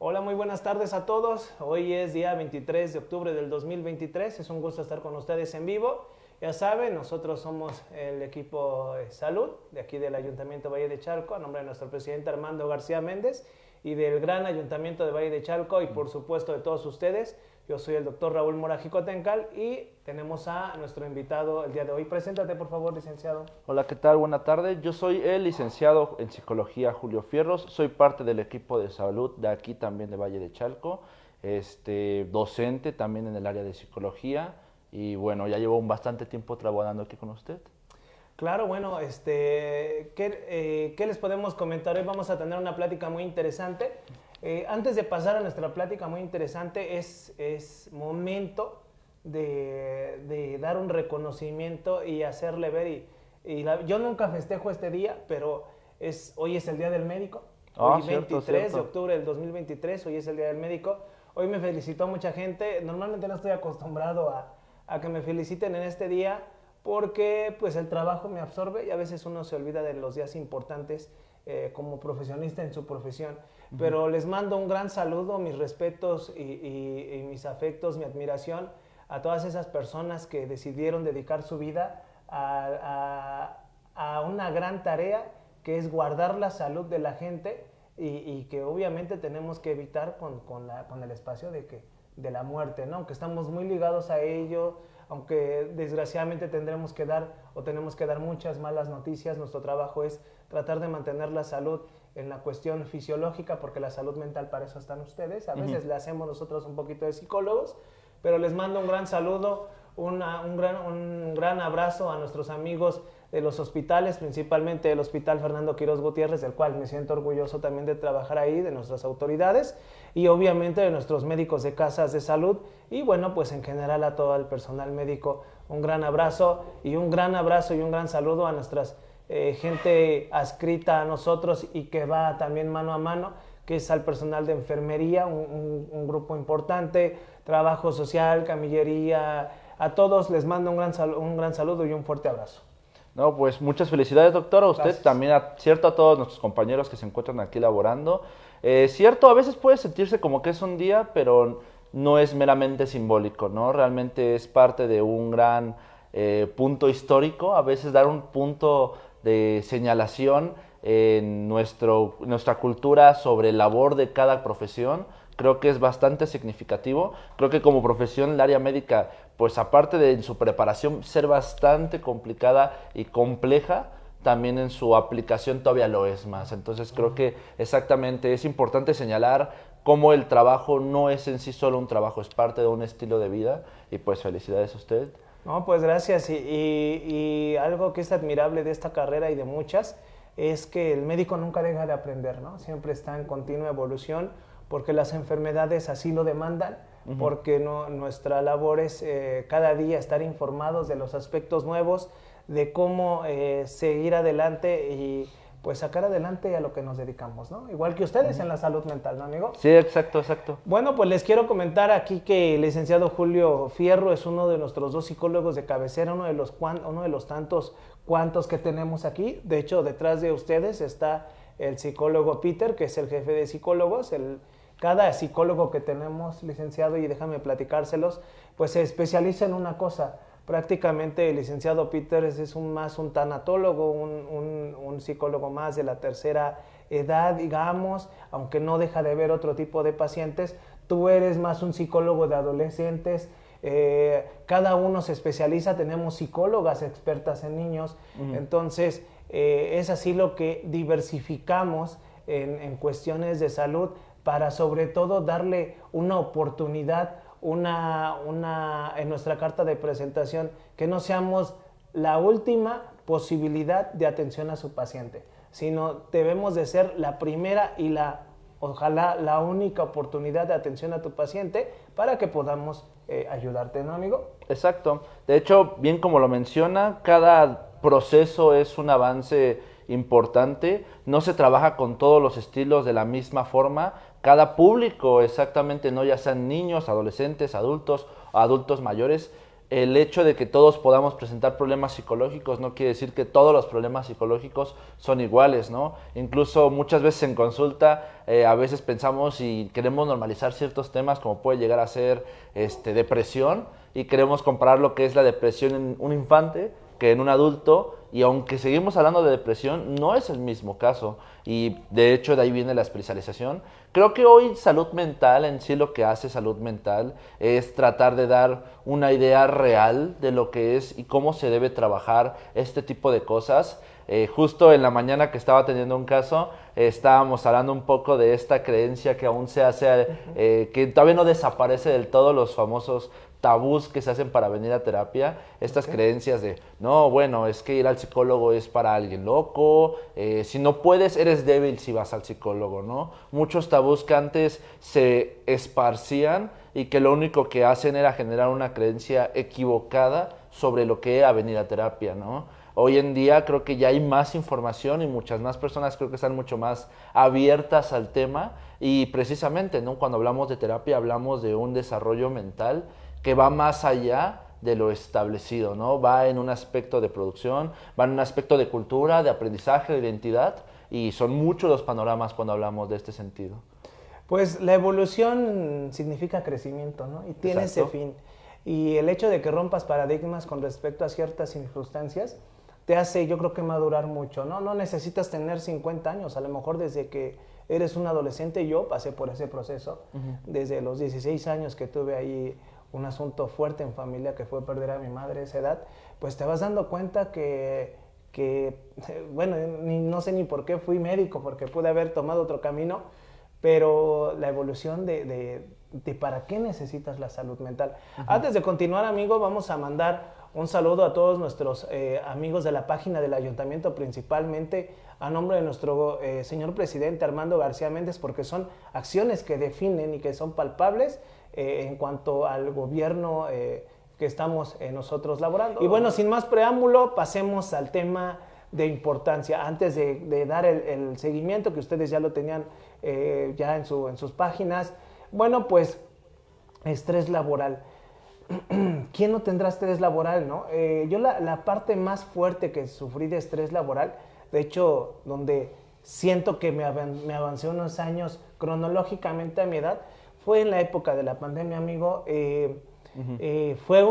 Hola, muy buenas tardes a todos. Hoy es día 23 de octubre del 2023. Es un gusto estar con ustedes en vivo. Ya saben, nosotros somos el equipo de salud de aquí del Ayuntamiento de Valle de Chalco, a nombre de nuestro presidente Armando García Méndez y del gran Ayuntamiento de Valle de Chalco y por supuesto de todos ustedes. Yo soy el doctor Raúl Mora Jicotencal y tenemos a nuestro invitado el día de hoy. Preséntate, por favor, licenciado. Hola, ¿qué tal? Buena tarde. Yo soy el licenciado en psicología Julio Fierros. Soy parte del equipo de salud de aquí también de Valle de Chalco. Docente también en el área de psicología. Y bueno, ya llevo bastante tiempo trabajando aquí con usted. Claro, bueno, ¿qué les podemos comentar? Hoy vamos a tener una plática muy interesante. Antes de pasar a nuestra plática muy interesante, es momento de dar un reconocimiento y hacerle ver. Yo nunca festejo este día, pero hoy es el Día del Médico. Hoy Cierto, 23 cierto. de octubre del 2023, hoy es el Día del Médico. Hoy me felicitó mucha gente. Normalmente no estoy acostumbrado a que me feliciten en este día porque pues el trabajo me absorbe y a veces uno se olvida de los días importantes como profesionista en su profesión. Pero les mando un gran saludo, mis respetos y mis afectos, mi admiración a todas esas personas que decidieron dedicar su vida a una gran tarea que es guardar la salud de la gente y que obviamente tenemos que evitar con el espacio de la muerte, ¿no? Aunque estamos muy ligados a ello, aunque desgraciadamente tenemos que dar muchas malas noticias, nuestro trabajo es tratar de mantener la salud en la cuestión fisiológica, porque la salud mental para eso están ustedes. A veces le hacemos nosotros un poquito de psicólogos, pero les mando un gran saludo, un gran abrazo a nuestros amigos de los hospitales, principalmente el Hospital Fernando Quirós Gutiérrez, del cual me siento orgulloso también de trabajar ahí, de nuestras autoridades y obviamente de nuestros médicos de casas de salud y bueno, pues en general a todo el personal médico, un gran abrazo y un gran saludo a nuestras gente adscrita a nosotros y que va también mano a mano, que es al personal de enfermería, un grupo importante, trabajo social, camillería, a todos les mando un gran saludo y un fuerte abrazo. No, pues muchas felicidades, doctor, a usted. Gracias. También, cierto, a todos nuestros compañeros que se encuentran aquí laborando. Cierto, a veces puede sentirse como que es un día, pero no es meramente simbólico, ¿no? Realmente es parte de un gran punto histórico, a veces dar un punto de señalación en nuestra cultura sobre la labor de cada profesión. Creo que es bastante significativo. Creo que como profesión el área médica, pues aparte de su preparación ser bastante complicada y compleja, también en su aplicación todavía lo es más. Entonces creo que exactamente es importante señalar cómo el trabajo no es en sí solo un trabajo, es parte de un estilo de vida. Y pues felicidades a usted. No, pues gracias. Y algo que es admirable de esta carrera y de muchas es que el médico nunca deja de aprender, ¿no? Siempre está en continua evolución porque las enfermedades así lo demandan, porque nuestra labor es cada día estar informados de los aspectos nuevos, de cómo seguir adelante y pues sacar adelante a lo que nos dedicamos, ¿no? Igual que ustedes en la salud mental, ¿no, amigo? Sí, exacto, exacto. Bueno, pues les quiero comentar aquí que el licenciado Julio Fierro es uno de nuestros dos psicólogos de cabecera, uno de los tantos cuantos que tenemos aquí. De hecho, detrás de ustedes está el psicólogo Peter, que es el jefe de psicólogos. Cada psicólogo que tenemos, licenciado, y déjame platicárselos, pues se especializa en una cosa. Prácticamente el licenciado Peter es más un tanatólogo, un psicólogo más de la tercera edad, digamos, aunque no deja de ver otro tipo de pacientes. Tú eres más un psicólogo de adolescentes. Cada uno se especializa, tenemos psicólogas expertas en niños, entonces es así lo que diversificamos en cuestiones de salud para sobre todo darle una oportunidad, en nuestra carta de presentación, que no seamos la última posibilidad de atención a su paciente, sino debemos de ser la primera y ojalá la única oportunidad de atención a tu paciente para que podamos ayudarte, ¿no, amigo? Exacto. De hecho, bien como lo menciona, cada proceso es un avance importante. No se trabaja con todos los estilos de la misma forma. Cada público, exactamente, no ya sean niños, adolescentes, adultos mayores, el hecho de que todos podamos presentar problemas psicológicos no quiere decir que todos los problemas psicológicos son iguales, ¿no? Incluso muchas veces en consulta a veces pensamos y queremos normalizar ciertos temas como puede llegar a ser depresión, y queremos comparar lo que es la depresión en un infante que en un adulto, y aunque seguimos hablando de depresión, no es el mismo caso, y de hecho de ahí viene la especialización. Creo que hoy salud mental, en sí lo que hace salud mental es tratar de dar una idea real de lo que es y cómo se debe trabajar este tipo de cosas. Justo en la mañana que estaba teniendo un caso, estábamos hablando un poco de esta creencia que aún se hace, que todavía no desaparece del todo, los famosos tabús que se hacen para venir a terapia, estas creencias de, no, bueno, es que ir al psicólogo es para alguien loco, si no puedes, eres débil si vas al psicólogo, ¿no? Muchos tabús que antes se esparcían y que lo único que hacen era generar una creencia equivocada sobre lo que era venir a terapia, ¿no? Hoy en día creo que ya hay más información y muchas más personas creo que están mucho más abiertas al tema, y precisamente, ¿no?, cuando hablamos de terapia hablamos de un desarrollo mental que va más allá de lo establecido, ¿no? Va en un aspecto de producción, va en un aspecto de cultura, de aprendizaje, de identidad, y son muchos los panoramas cuando hablamos de este sentido. Pues la evolución significa crecimiento, ¿no? Y tiene Exacto. ese fin. Y el hecho de que rompas paradigmas con respecto a ciertas circunstancias te hace, yo creo que madurar mucho, ¿no? No necesitas tener 50 años, a lo mejor desde que eres un adolescente, yo pasé por ese proceso, desde los 16 años que tuve ahí un asunto fuerte en familia que fue perder a mi madre a esa edad, pues te vas dando cuenta que bueno, no sé ni por qué fui médico, porque pude haber tomado otro camino, pero la evolución de para qué necesitas la salud mental. Antes de continuar, amigo, vamos a mandar un saludo a todos nuestros amigos de la página del ayuntamiento, principalmente a nombre de nuestro señor presidente Armando García Méndez, porque son acciones que definen y que son palpables en cuanto al gobierno que estamos nosotros laborando. Y bueno, sin más preámbulo, pasemos al tema de importancia. Antes de dar el seguimiento, que ustedes ya lo tenían ya en sus páginas, bueno, pues estrés laboral. ¿Quién no tendrá estrés laboral, no? Yo la parte más fuerte que sufrí de estrés laboral, de hecho, donde siento que me avancé unos años cronológicamente a mi edad, fue en la época de la pandemia, amigo. Fue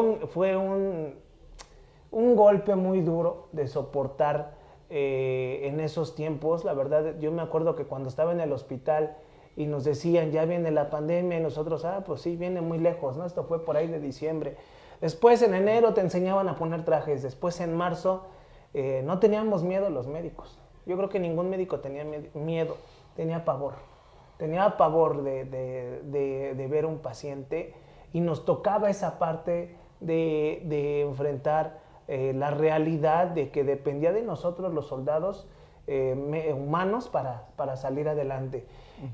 un golpe muy duro de soportar en esos tiempos. La verdad, yo me acuerdo que cuando estaba en el hospital y nos decían, ya viene la pandemia, y nosotros, pues sí, viene muy lejos, ¿no? Esto fue por ahí de diciembre. Después en enero te enseñaban a poner trajes, después en marzo no teníamos miedo los médicos. Yo creo que ningún médico tenía miedo, tenía pavor. Tenía pavor de ver un paciente, y nos tocaba esa parte de enfrentar la realidad de que dependía de nosotros los soldados humanos para salir adelante.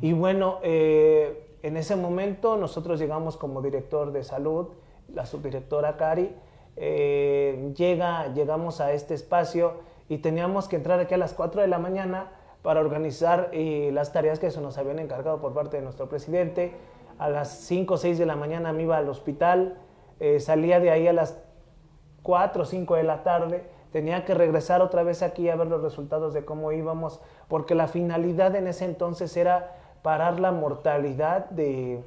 Y bueno, en ese momento nosotros llegamos como director de salud, la subdirectora Cari, llegamos a este espacio y teníamos que entrar aquí a las 4 de la mañana para organizar las tareas que se nos habían encargado por parte de nuestro presidente. A las 5 o 6 de la mañana me iba al hospital, salía de ahí a las 4 o 5 de la tarde, tenía que regresar otra vez aquí a ver los resultados de cómo íbamos, porque la finalidad en ese entonces era parar la mortalidad de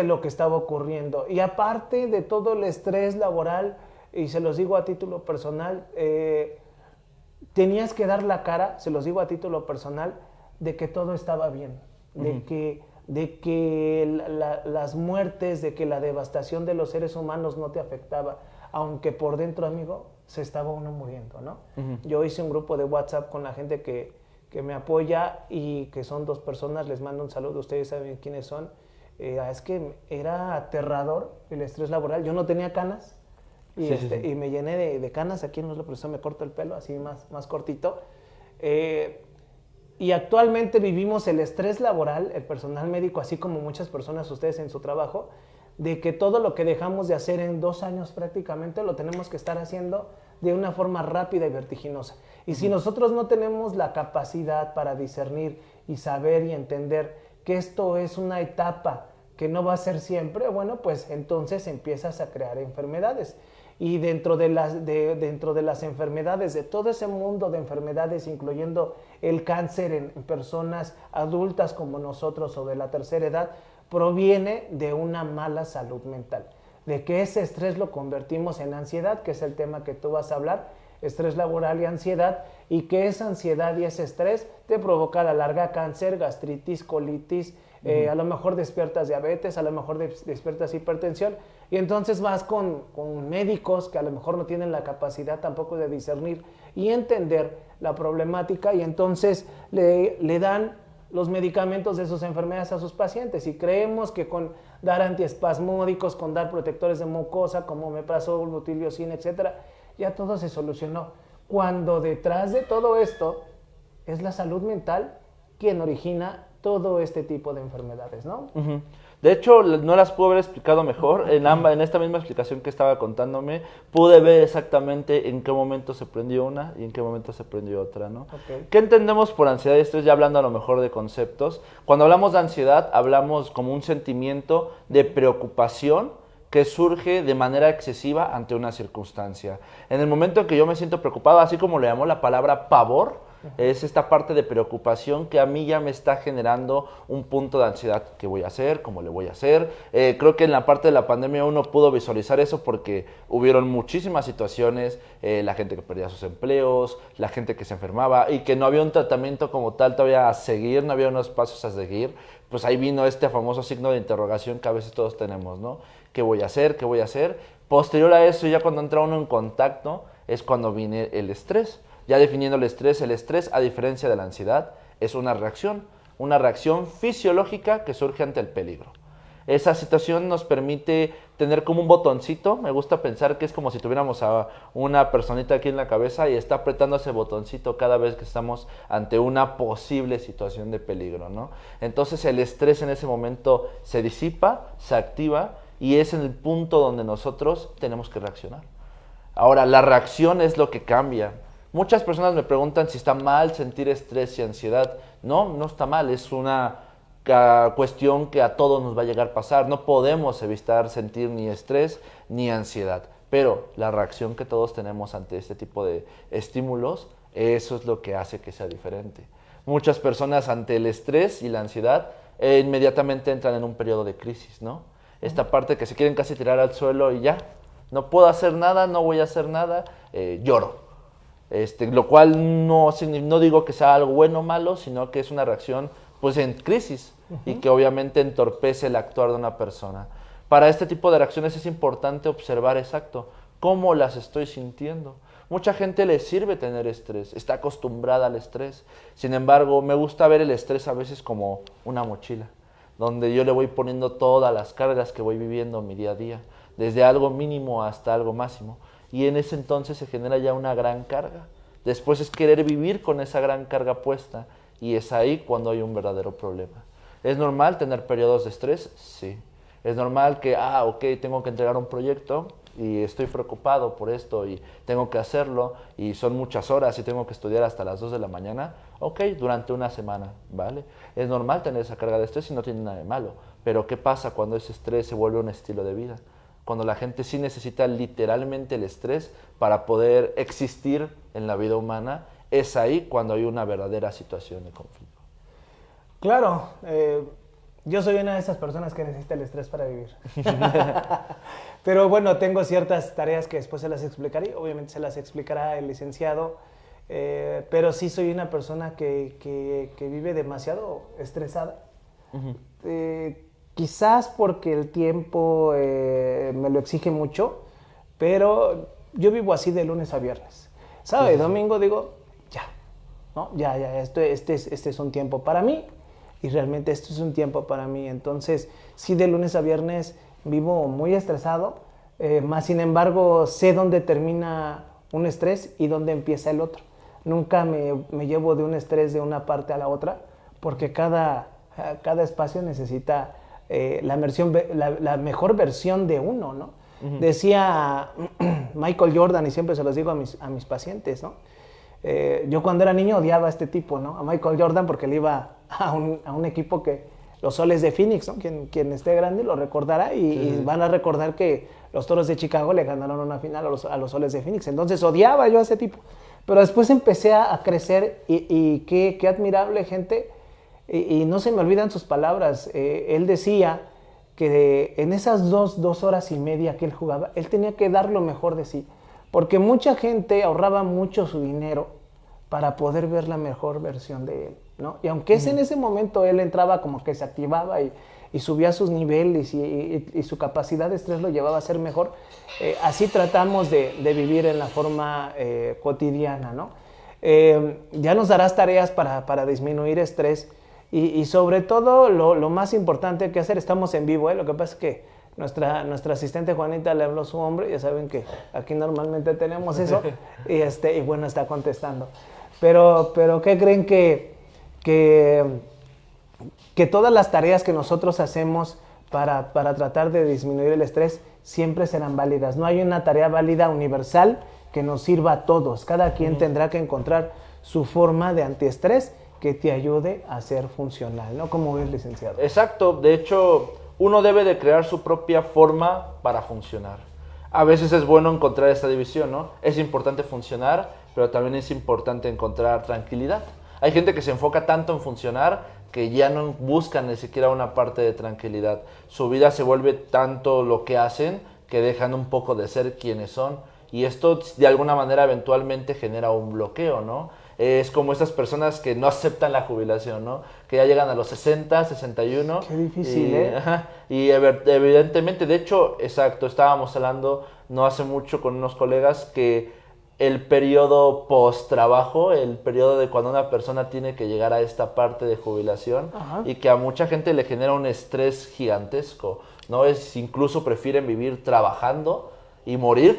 lo que estaba ocurriendo. Y aparte de todo el estrés laboral, y se los digo a título personal, tenías que dar la cara, se los digo a título personal, de que todo estaba bien, de que las muertes, de que la devastación de los seres humanos no te afectaba, aunque por dentro, amigo, se estaba uno muriendo, ¿no? Yo hice un grupo de WhatsApp con la gente que me apoya, y que son 2 personas, les mando un saludo, ustedes saben quiénes son. Es que era aterrador el estrés laboral, yo no tenía canas, y, y me llené de canas, aquí en los profesor me corto el pelo, así más cortito. Y actualmente vivimos el estrés laboral, el personal médico, así como muchas personas, ustedes en su trabajo, de que todo lo que dejamos de hacer en 2 años prácticamente lo tenemos que estar haciendo de una forma rápida y vertiginosa. Y si nosotros no tenemos la capacidad para discernir y saber y entender que esto es una etapa que no va a ser siempre, bueno, pues entonces empiezas a crear enfermedades. Y dentro de las enfermedades, de todo ese mundo de enfermedades, incluyendo el cáncer en personas adultas como nosotros o de la tercera edad, proviene de una mala salud mental. De que ese estrés lo convertimos en ansiedad, que es el tema que tú vas a hablar, estrés laboral y ansiedad, y que esa ansiedad y ese estrés te provoca a la larga cáncer, gastritis, colitis, a lo mejor despiertas diabetes, a lo mejor despiertas hipertensión, y entonces vas con médicos que a lo mejor no tienen la capacidad tampoco de discernir y entender la problemática, y entonces le dan los medicamentos de sus enfermedades a sus pacientes, y creemos que con dar antiespasmódicos, con dar protectores de mucosa como omeprazol, butilirocina, etcétera, ya todo se solucionó, cuando detrás de todo esto es la salud mental quien origina todo este tipo de enfermedades, ¿no? Uh-huh. De hecho, no las pude haber explicado mejor. En esta misma explicación que estaba contándome, pude ver exactamente en qué momento se prendió una y en qué momento se prendió otra, ¿no? Okay. ¿Qué entendemos por ansiedad? Esto es ya hablando a lo mejor de conceptos. Cuando hablamos de ansiedad, hablamos como un sentimiento de preocupación que surge de manera excesiva ante una circunstancia. En el momento en que yo me siento preocupado, así como le llamó la palabra pavor, es esta parte de preocupación que a mí ya me está generando un punto de ansiedad. ¿Qué voy a hacer? ¿Cómo le voy a hacer? Creo que en la parte de la pandemia uno pudo visualizar eso porque hubieron muchísimas situaciones, la gente que perdía sus empleos, la gente que se enfermaba y que no había un tratamiento como tal todavía a seguir, no había unos pasos a seguir. Pues ahí vino este famoso signo de interrogación que a veces todos tenemos, ¿no? ¿Qué voy a hacer? ¿Qué voy a hacer? Posterior a eso, ya cuando entra uno en contacto, es cuando viene el estrés. Ya definiendo el estrés, a diferencia de la ansiedad, es una reacción fisiológica que surge ante el peligro. Esa situación nos permite tener como un botoncito, me gusta pensar que es como si tuviéramos a una personita aquí en la cabeza y está apretando ese botoncito cada vez que estamos ante una posible situación de peligro, ¿no? Entonces el estrés en ese momento se disipa, se activa y es en el punto donde nosotros tenemos que reaccionar. Ahora, la reacción es lo que cambia. Muchas personas me preguntan si está mal sentir estrés y ansiedad. No, no está mal, es una cuestión que a todos nos va a llegar a pasar. No podemos evitar sentir ni estrés ni ansiedad, pero la reacción que todos tenemos ante este tipo de estímulos, eso es lo que hace que sea diferente. Muchas personas ante el estrés y la ansiedad inmediatamente entran en un periodo de crisis, ¿no? Esta parte que se quieren casi tirar al suelo y ya, no puedo hacer nada, no voy a hacer nada, lloro. Lo cual no digo que sea algo bueno o malo, sino que es una reacción pues en crisis y que obviamente entorpece el actuar de una persona. Para este tipo de reacciones es importante observar exacto cómo las estoy sintiendo. Mucha gente le sirve tener estrés, está acostumbrada al estrés. Sin embargo, me gusta ver el estrés a veces como una mochila, donde yo le voy poniendo todas las cargas que voy viviendo mi día a día, desde algo mínimo hasta algo máximo. Y en ese entonces se genera ya una gran carga. Después es querer vivir con esa gran carga puesta y es ahí cuando hay un verdadero problema. ¿Es normal tener periodos de estrés? Sí. Es normal que, tengo que entregar un proyecto y estoy preocupado por esto y tengo que hacerlo y son muchas horas y tengo que estudiar hasta las 2 de la mañana. Durante una semana, ¿vale? Es normal tener esa carga de estrés y no tiene nada de malo. Pero ¿qué pasa cuando ese estrés se vuelve un estilo de vida? Cuando la gente sí necesita literalmente el estrés para poder existir en la vida humana, es ahí cuando hay una verdadera situación de conflicto. Claro, yo soy una de esas personas que necesita el estrés para vivir. Pero bueno, tengo ciertas tareas que después se las explicaré, obviamente se las explicará el licenciado, pero sí soy una persona que vive demasiado estresada. Uh-huh. Quizás porque el tiempo me lo exige mucho, pero yo vivo así de lunes a viernes. Sábado y domingo digo, ya, ¿no? Ya, este es un tiempo para mí y realmente esto es un tiempo para mí. Entonces, sí, de lunes a viernes vivo muy estresado, más sin embargo sé dónde termina un estrés y dónde empieza el otro. Nunca me llevo de un estrés de una parte a la otra, porque cada espacio necesita la mejor versión de uno, ¿no? Uh-huh. Decía Michael Jordan, y siempre se los digo a mis pacientes, ¿no? Yo cuando era niño odiaba a este tipo, ¿no? A Michael Jordan, porque él iba a un equipo que los Soles de Phoenix, ¿no? Quien esté grande lo recordará y van a recordar que los Toros de Chicago le ganaron una final a los Soles de Phoenix. Entonces odiaba yo a ese tipo. Pero después empecé a crecer y qué admirable gente. Y no se me olvidan sus palabras. Él decía que en esas 2 horas y media que él jugaba, él tenía que dar lo mejor de sí. Porque mucha gente ahorraba mucho su dinero para poder ver la mejor versión de él, ¿no? Y aunque en ese momento él entraba como que se activaba y subía sus niveles y su capacidad de estrés lo llevaba a ser mejor, así tratamos de vivir en la forma cotidiana, ¿no? Ya nos darás tareas para disminuir estrés y sobre todo lo más importante que hacer, estamos en vivo, lo que pasa es que nuestra asistente Juanita le habló a su hombre, ya saben que aquí normalmente tenemos eso, y bueno, está contestando. Pero ¿qué creen que todas las tareas que nosotros hacemos para tratar de disminuir el estrés siempre serán válidas? No hay una tarea válida universal que nos sirva a todos. Cada quien tendrá que encontrar su forma de antiestrés que te ayude a ser funcional, ¿no? ¿Cómo ves, licenciado? Exacto. De hecho, uno debe de crear su propia forma para funcionar. A veces es bueno encontrar esta división, ¿no? Es importante funcionar, pero también es importante encontrar tranquilidad. Hay gente que se enfoca tanto en funcionar que ya no buscan ni siquiera una parte de tranquilidad. Su vida se vuelve tanto lo que hacen que dejan un poco de ser quienes son. Y esto de alguna manera eventualmente genera un bloqueo, ¿no? Es como esas personas que no aceptan la jubilación, ¿no? Que ya llegan a los 60, 61. Qué difícil, y evidentemente, de hecho, exacto, estábamos hablando no hace mucho con unos colegas que el periodo post-trabajo, el periodo de cuando una persona tiene que llegar a esta parte de jubilación, y que a mucha gente le genera un estrés gigantesco, ¿no? Incluso prefieren vivir trabajando y morir.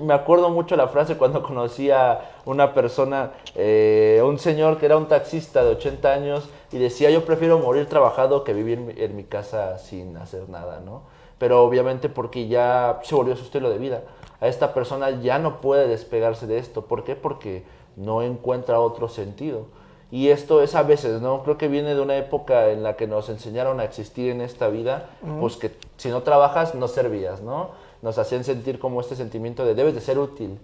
Me acuerdo mucho la frase cuando conocí a una persona, un señor que era un taxista de 80 años y decía: yo prefiero morir trabajando que vivir en mi casa sin hacer nada, ¿no? Pero obviamente porque ya se volvió su estilo de vida. A esta persona ya no puede despegarse de esto. ¿Por qué? Porque no encuentra otro sentido. Y esto es a veces, ¿no? Creo que viene de una época en la que nos enseñaron a existir en esta vida, pues que si no trabajas no servías, ¿no? Nos hacían sentir como este sentimiento de debes de ser útil,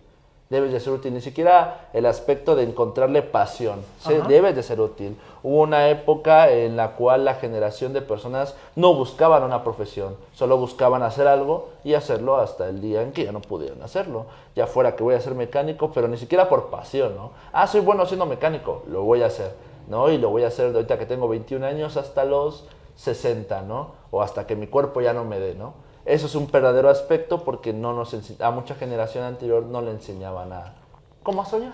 ni siquiera el aspecto de encontrarle pasión, debes de ser útil. Hubo una época en la cual la generación de personas no buscaban una profesión, solo buscaban hacer algo y hacerlo hasta el día en que ya no pudieron hacerlo, ya fuera que voy a ser mecánico, pero ni siquiera por pasión, ¿no? Soy bueno siendo mecánico, lo voy a hacer, ¿no? Y lo voy a hacer de ahorita que tengo 21 años hasta los 60, ¿no? O hasta que mi cuerpo ya no me dé, ¿no? Eso es un verdadero aspecto porque a mucha generación anterior no le enseñaban cómo a soñar,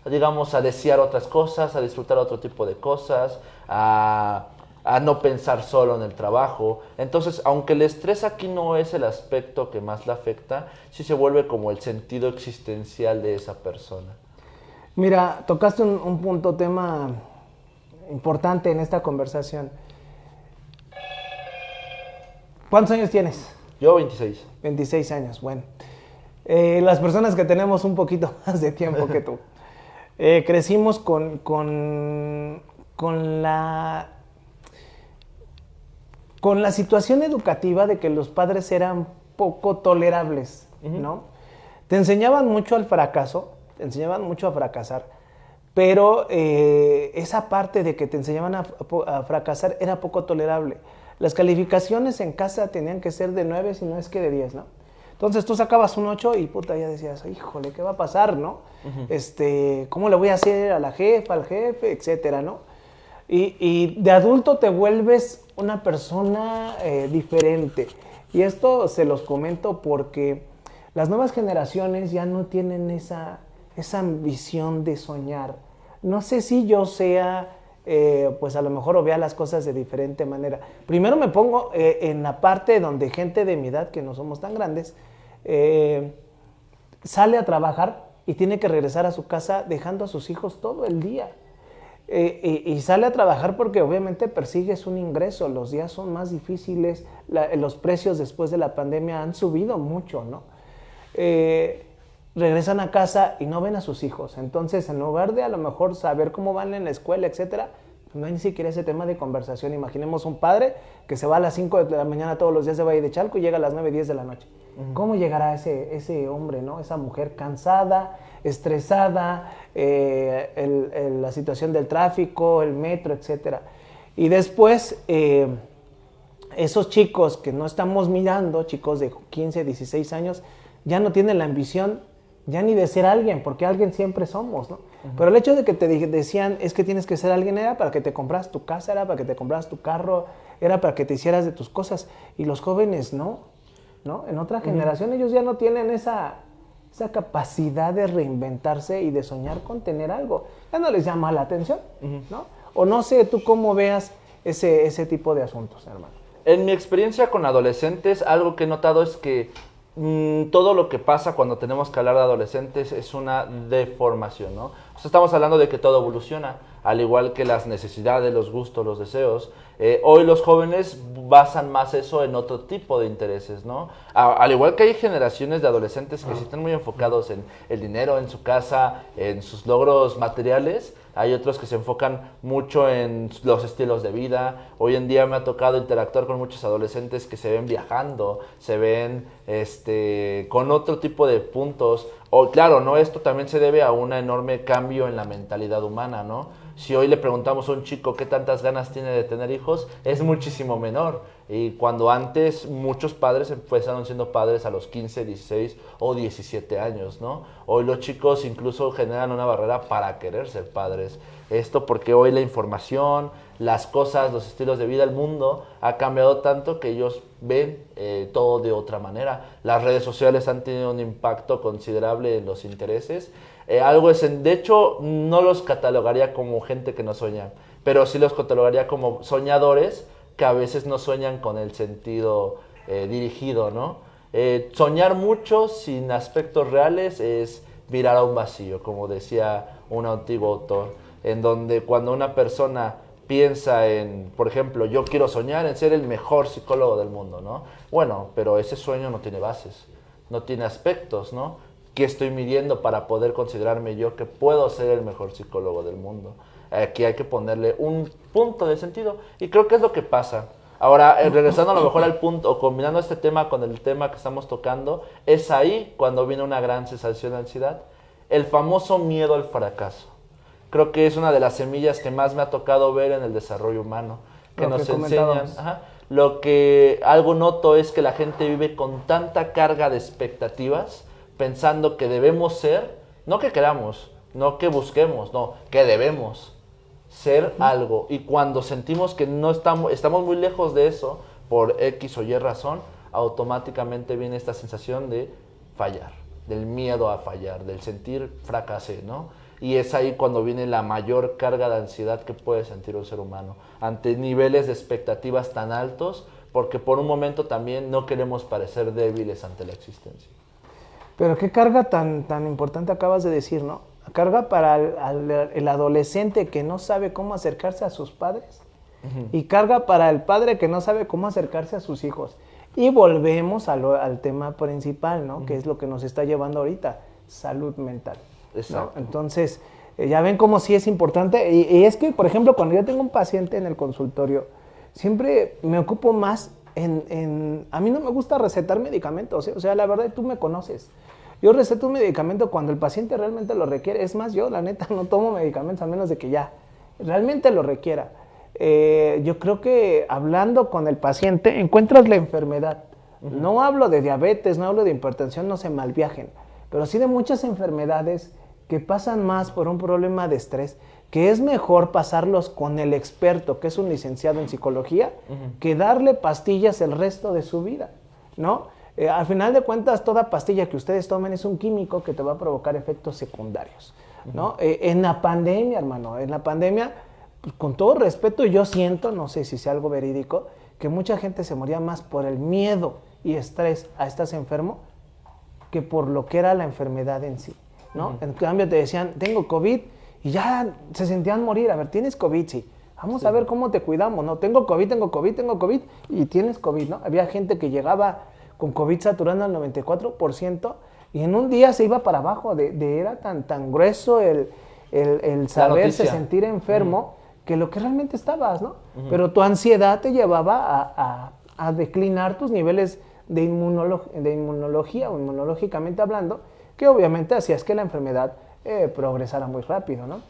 digamos, a desear otras cosas, a disfrutar otro tipo de cosas, a no pensar solo en el trabajo. Entonces, aunque el estrés aquí no es el aspecto que más le afecta, sí se vuelve como el sentido existencial de esa persona. Mira, tocaste un tema importante en esta conversación. ¿Cuántos años tienes? Yo 26. 26 años, bueno. Las personas que tenemos un poquito más de tiempo que tú, crecimos con la situación educativa de que los padres eran poco tolerables, ¿no? Te enseñaban mucho al fracaso, te enseñaban mucho a fracasar, pero esa parte de que te enseñaban a fracasar era poco tolerable. Las calificaciones en casa tenían que ser de 9, si no es que de 10, ¿no? Entonces tú sacabas un 8 y puta, ya decías, híjole, ¿qué va a pasar, no? ¿Cómo le voy a hacer a la jefa, al jefe, etcétera, no? Y de adulto te vuelves una persona diferente. Y esto se los comento porque las nuevas generaciones ya no tienen esa ambición de soñar. No sé si yo sea... pues a lo mejor o vea las cosas de diferente manera. Primero me pongo en la parte donde gente de mi edad, que no somos tan grandes, sale a trabajar y tiene que regresar a su casa dejando a sus hijos todo el día. Y sale a trabajar porque obviamente persigues un ingreso, los días son más difíciles, los precios después de la pandemia han subido mucho, ¿no? Regresan a casa y no ven a sus hijos. Entonces, en lugar de a lo mejor saber cómo van en la escuela, etcétera, No hay ni siquiera ese tema de conversación. Imaginemos un padre que se va a las 5 de la mañana todos los días de Valle de Chalco y llega a las 9, 10 de la noche. ¿Cómo llegará ese hombre, ¿no? Esa mujer cansada, estresada, la situación del tráfico, el metro, etcétera? Y después, esos chicos que no estamos mirando, chicos de 15, 16 años, ya no tienen la ambición ya ni de ser alguien, porque alguien siempre somos, ¿no? Pero el hecho de que te decían es que tienes que ser alguien era para que te compras tu casa, era para que te compras tu carro, era para que te hicieras de tus cosas. Y los jóvenes no. En otra generación ellos ya no tienen esa capacidad de reinventarse y de soñar con tener algo. Ya no les llama la atención, ¿no? O no sé tú cómo veas ese tipo de asuntos, hermano. En mi experiencia con adolescentes, algo que he notado es que todo lo que pasa cuando tenemos que hablar de adolescentes es una deformación, ¿no? O sea, estamos hablando de que todo evoluciona, al igual que las necesidades, los gustos, los deseos. Hoy los jóvenes basan más eso en otro tipo de intereses, ¿no? Al igual que hay generaciones de adolescentes que sí están muy enfocados en el dinero, en su casa, en sus logros materiales. Hay otros que se enfocan mucho en los estilos de vida. Hoy en día me ha tocado interactuar con muchos adolescentes que se ven viajando, se ven con otro tipo de puntos. O claro, ¿no? Esto también se debe a un enorme cambio en la mentalidad humana, ¿no? Si hoy le preguntamos a un chico qué tantas ganas tiene de tener hijos, es muchísimo menor. Y cuando antes muchos padres empezaron siendo padres a los 15, 16 o 17 años, ¿no? Hoy los chicos incluso generan una barrera para querer ser padres. Esto porque hoy la información, las cosas, los estilos de vida, el mundo ha cambiado tanto que ellos ven todo de otra manera. Las redes sociales han tenido un impacto considerable en los intereses. De hecho, no los catalogaría como gente que no sueña, pero sí los catalogaría como soñadores que a veces no sueñan con el sentido dirigido, ¿no? Soñar mucho sin aspectos reales es mirar a un vacío, como decía un antiguo autor, en donde cuando una persona piensa en, por ejemplo, yo quiero soñar en ser el mejor psicólogo del mundo, ¿no? Bueno, pero ese sueño no tiene bases, no tiene aspectos, ¿no? ¿Qué estoy midiendo para poder considerarme yo que puedo ser el mejor psicólogo del mundo? Aquí hay que ponerle un punto de sentido y creo que es lo que pasa. Ahora, regresando a lo mejor al punto, o combinando este tema con el tema que estamos tocando, es ahí cuando viene una gran sensación de ansiedad, el famoso miedo al fracaso. Creo que es una de las semillas que más me ha tocado ver en el desarrollo humano, que nos enseñan. Lo que algo noto es que la gente vive con tanta carga de expectativas, pensando que debemos ser, no que queramos, no que busquemos, no, que debemos ser algo. Y cuando sentimos que no estamos muy lejos de eso, por X o Y razón, automáticamente viene esta sensación de fallar, del miedo a fallar, del sentir fracasé, ¿no? Y es ahí cuando viene la mayor carga de ansiedad que puede sentir un ser humano, ante niveles de expectativas tan altos, porque por un momento también no queremos parecer débiles ante la existencia. Pero qué carga tan importante acabas de decir, ¿no? Carga para el adolescente que no sabe cómo acercarse a sus padres y carga para el padre que no sabe cómo acercarse a sus hijos. Y volvemos al tema principal, ¿no? Que es lo que nos está llevando ahorita, salud mental. Exacto. ¿No? Entonces, ya ven cómo sí es importante. Y es que, por ejemplo, cuando yo tengo un paciente en el consultorio, siempre me ocupo más a mí no me gusta recetar medicamentos, ¿eh? O sea, la verdad, tú me conoces. Yo receto un medicamento cuando el paciente realmente lo requiere. Es más, yo, la neta, no tomo medicamentos a menos de que ya realmente lo requiera. Yo creo que hablando con el paciente encuentras la enfermedad. No hablo de diabetes, no hablo de hipertensión, no se malviajen, pero sí de muchas enfermedades que pasan más por un problema de estrés, que es mejor pasarlos con el experto, que es un licenciado en psicología, que darle pastillas el resto de su vida, ¿no? Al final de cuentas, toda pastilla que ustedes tomen es un químico que te va a provocar efectos secundarios, ¿no? En la pandemia, hermano, pues, con todo respeto, yo siento, no sé si sea algo verídico, que mucha gente se moría más por el miedo y estrés a estar enfermo que por lo que era la enfermedad en sí, ¿no? En cambio te decían, tengo COVID, y ya se sentían morir. A ver, ¿tienes COVID? Sí. Vamos a ver cómo te cuidamos, ¿no? Tengo COVID, y tienes COVID, ¿no? Había gente que llegaba con COVID saturando al 94% y en un día se iba para abajo. Era tan grueso el saberse sentir enfermo que lo que realmente estabas, ¿no? Pero tu ansiedad te llevaba a declinar tus niveles de inmunología o inmunológicamente hablando, que obviamente hacías que la enfermedad progresara muy rápido, ¿no?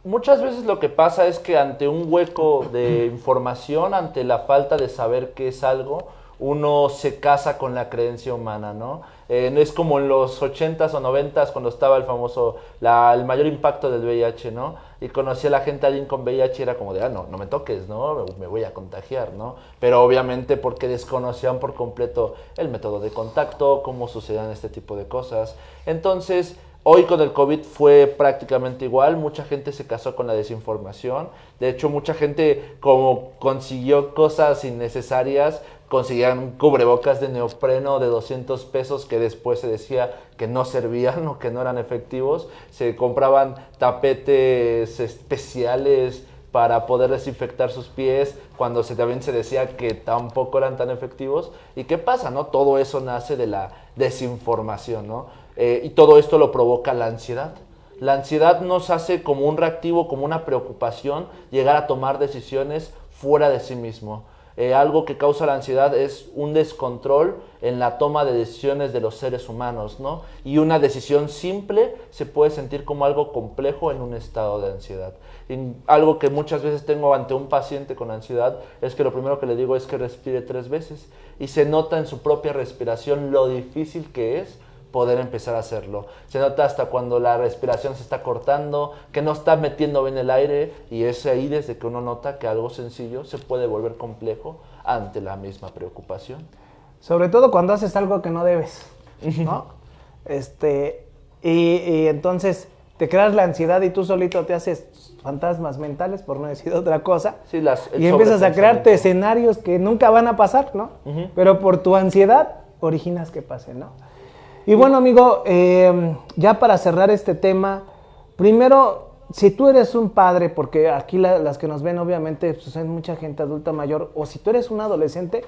Muchas veces lo que pasa es que ante un hueco de información, ante la falta de saber qué es algo, uno se casa con la creencia humana, ¿no? No es como en los 80s o 90s cuando estaba el famoso, el mayor impacto del VIH, ¿no? Y conocía a la gente, alguien con VIH, era como de, no me toques, ¿no? Me voy a contagiar, ¿no? Pero obviamente porque desconocían por completo el método de contacto, cómo sucedían este tipo de cosas. Entonces, hoy con el COVID fue prácticamente igual, mucha gente se casó con la desinformación, de hecho mucha gente como consiguió cosas innecesarias, consiguían cubrebocas de neopreno de 200 pesos que después se decía que no servían o que no eran efectivos, se compraban tapetes especiales para poder desinfectar sus pies, cuando también se decía que tampoco eran tan efectivos. ¿Y qué pasa, no? Todo eso nace de la desinformación, ¿no? Y todo esto lo provoca la ansiedad. La ansiedad nos hace como un reactivo, como una preocupación, llegar a tomar decisiones fuera de sí mismo. Algo que causa la ansiedad es un descontrol en la toma de decisiones de los seres humanos, ¿no? Y una decisión simple se puede sentir como algo complejo en un estado de ansiedad. Y algo que muchas veces tengo ante un paciente con ansiedad es que lo primero que le digo es que respire 3 veces. Y se nota en su propia respiración lo difícil que es poder empezar a hacerlo. Se nota hasta cuando la respiración se está cortando, que no está metiendo bien el aire, y es ahí desde que uno nota que algo sencillo se puede volver complejo ante la misma preocupación. Sobre todo cuando haces algo que no debes, ¿no? Y entonces te creas la ansiedad y tú solito te haces fantasmas mentales, por no decir otra cosa, Sí, y empiezas a crearte escenarios que nunca van a pasar, ¿no? Pero por tu ansiedad originas que pasen, ¿no? Y bueno, amigo, ya para cerrar este tema, primero, si tú eres un padre, porque aquí las que nos ven obviamente pues, son mucha gente adulta mayor, o si tú eres un adolescente,